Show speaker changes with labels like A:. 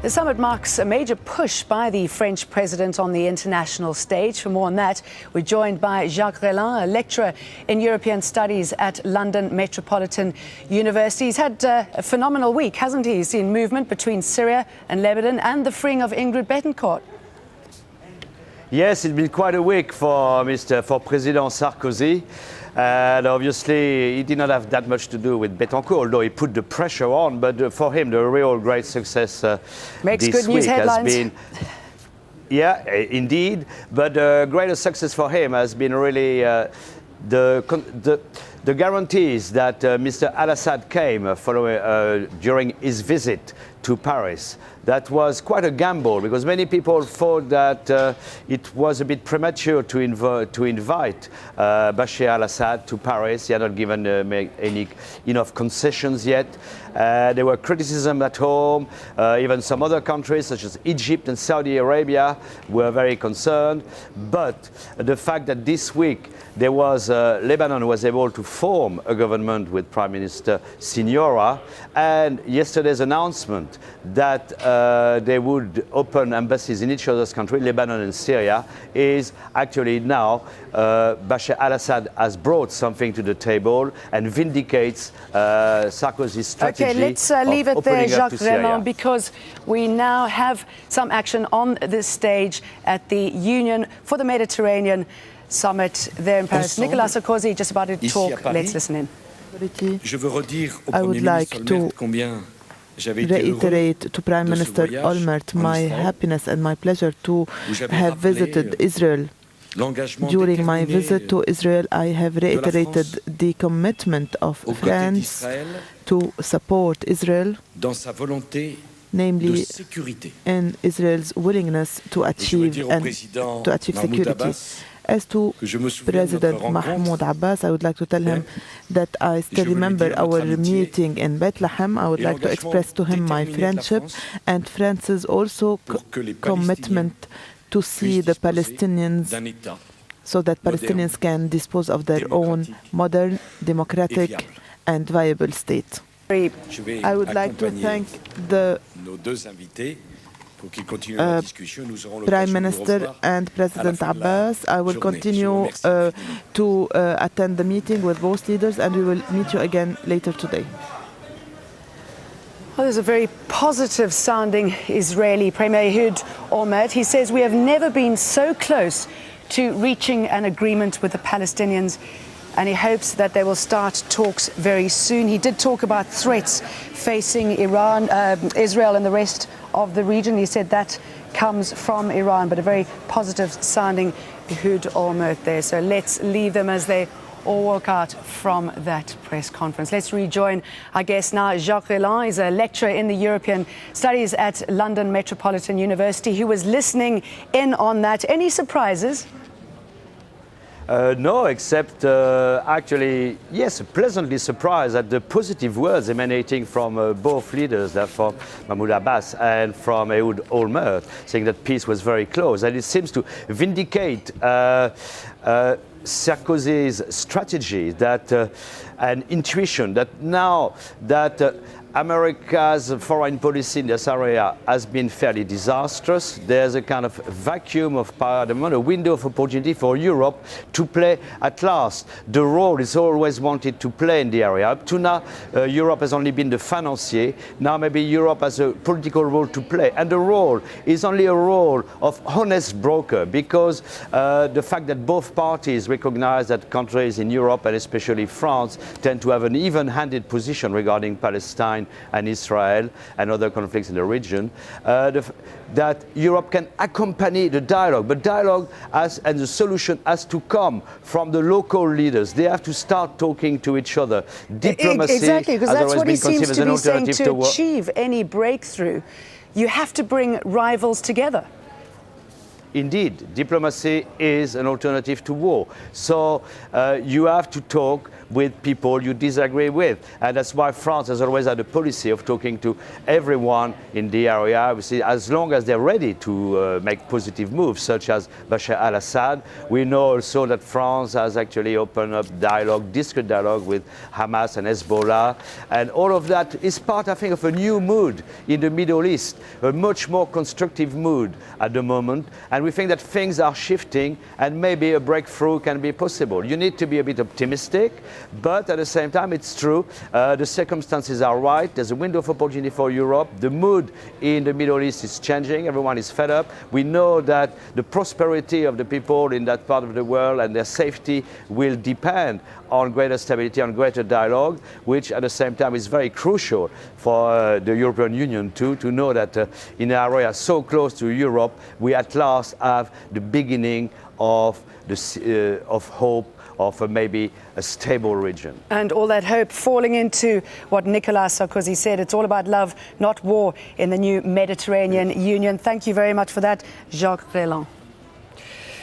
A: The summit marks a major push by the French president on the international stage. For more on that, we're joined by Jacques Reland, a lecturer in European Studies at London Metropolitan University. He's had a phenomenal week, hasn't he? He's seen movement between Syria and Lebanon and the freeing of Ingrid Betancourt.
B: Yes, it's been quite a week for President Sarkozy. And obviously, he did not have that much to do with Betancourt, although he put the pressure on. But for him, the real great success
A: Makes
B: this
A: good news
B: week
A: headlines.
B: has been, yeah, indeed. But the greatest success for him has been really the guarantees that Mr. Al-Assad came during his visit to Paris. That was quite a gamble because many people thought that it was a bit premature to invite Bashar al-Assad to Paris. He had not given enough concessions yet. There were criticism at home. Even some other countries such as Egypt and Saudi Arabia were very concerned. But the fact that this week there was Lebanon was able to form a government with Prime Minister Signora, and yesterday's announcement that they would open embassies in each other's country, Lebanon and Syria, is actually now Bashar al-Assad has brought something to the table and vindicates Sarkozy's strategy.
A: Okay, let's leave it there, Jacques Reland, because we now have some action on this stage at the Union for the Mediterranean Summit there in Paris. Nicolas Sarkozy just about to talk. Let's listen in.
C: I would like to reiterate to Prime Minister Olmert my happiness and my pleasure to have visited Israel. During my visit to Israel, I have reiterated the commitment of France to support Israel, namely in Israel's willingness to achieve security. As to President Mahmoud Abbas, I would like to tell him that I still remember our meeting in Bethlehem. I would like to express to him my friendship and France's also commitment to see the Palestinians so that Palestinians can dispose of their own modern, democratic and viable state. I would like to thank the Prime Minister and President Abbas. I will continue to attend the meeting with both leaders, and we will meet you again later today.
A: Well, there's a very positive sounding Israeli Premier Ehud Olmert. He says we have never been so close to reaching an agreement with the Palestinians, and he hopes that they will start talks very soon. He did talk about threats facing Iran, Israel and the rest of the region. He said that comes from Iran, but a very positive sounding Ehud Olmert there. So let's leave them as they all walk out from that press conference. Let's rejoin our guest now. Jacques Reland is a lecturer in the European Studies at London Metropolitan University, who was listening in on that. Any surprises?
B: No, except actually, yes, pleasantly surprised at the positive words emanating from both leaders, from Mahmoud Abbas and from Ehud Olmert, saying that peace was very close. And it seems to vindicate Sarkozy's strategy, that and intuition that now that America's foreign policy in this area has been fairly disastrous. There's a kind of vacuum of power, a window of opportunity for Europe to play at last the role it's always wanted to play in the area. Up to now, Europe has only been the financier. Now maybe Europe has a political role to play. And the role is only a role of honest broker, because the fact that both parties recognize that countries in Europe, and especially France, tend to have an even-handed position regarding Palestine and Israel and other conflicts in the region, that Europe can accompany the dialogue. But dialogue and the solution has to come from the local leaders. They have to start talking to each other. Diplomacy
A: exactly, because that's what he seems to be saying. To achieve any breakthrough, you have to bring rivals together.
B: indeed, diplomacy is an alternative to war. So you have to talk with people you disagree with. And that's why France has always had a policy of talking to everyone in the area, as long as they're ready to make positive moves, such as Bashar al-Assad. We know also that France has actually opened up dialogue, discreet dialogue with Hamas and Hezbollah. And all of that is part, I think, of a new mood in the Middle East, a much more constructive mood at the moment. And we think that things are shifting and maybe a breakthrough can be possible. You need to be a bit optimistic, but at the same time, it's true, the circumstances are right. There's a window of opportunity for Europe. The mood in the Middle East is changing. Everyone is fed up. We know that the prosperity of the people in that part of the world and their safety will depend on greater stability, on greater dialogue, which at the same time is very crucial for the European Union too, to know that in an area so close to Europe, we at last have the beginning of hope of maybe a stable region.
A: And all that hope falling into what Nicolas Sarkozy said, it's all about love, not war in the new Mediterranean Union. Thank you very much for that, Jacques Reland.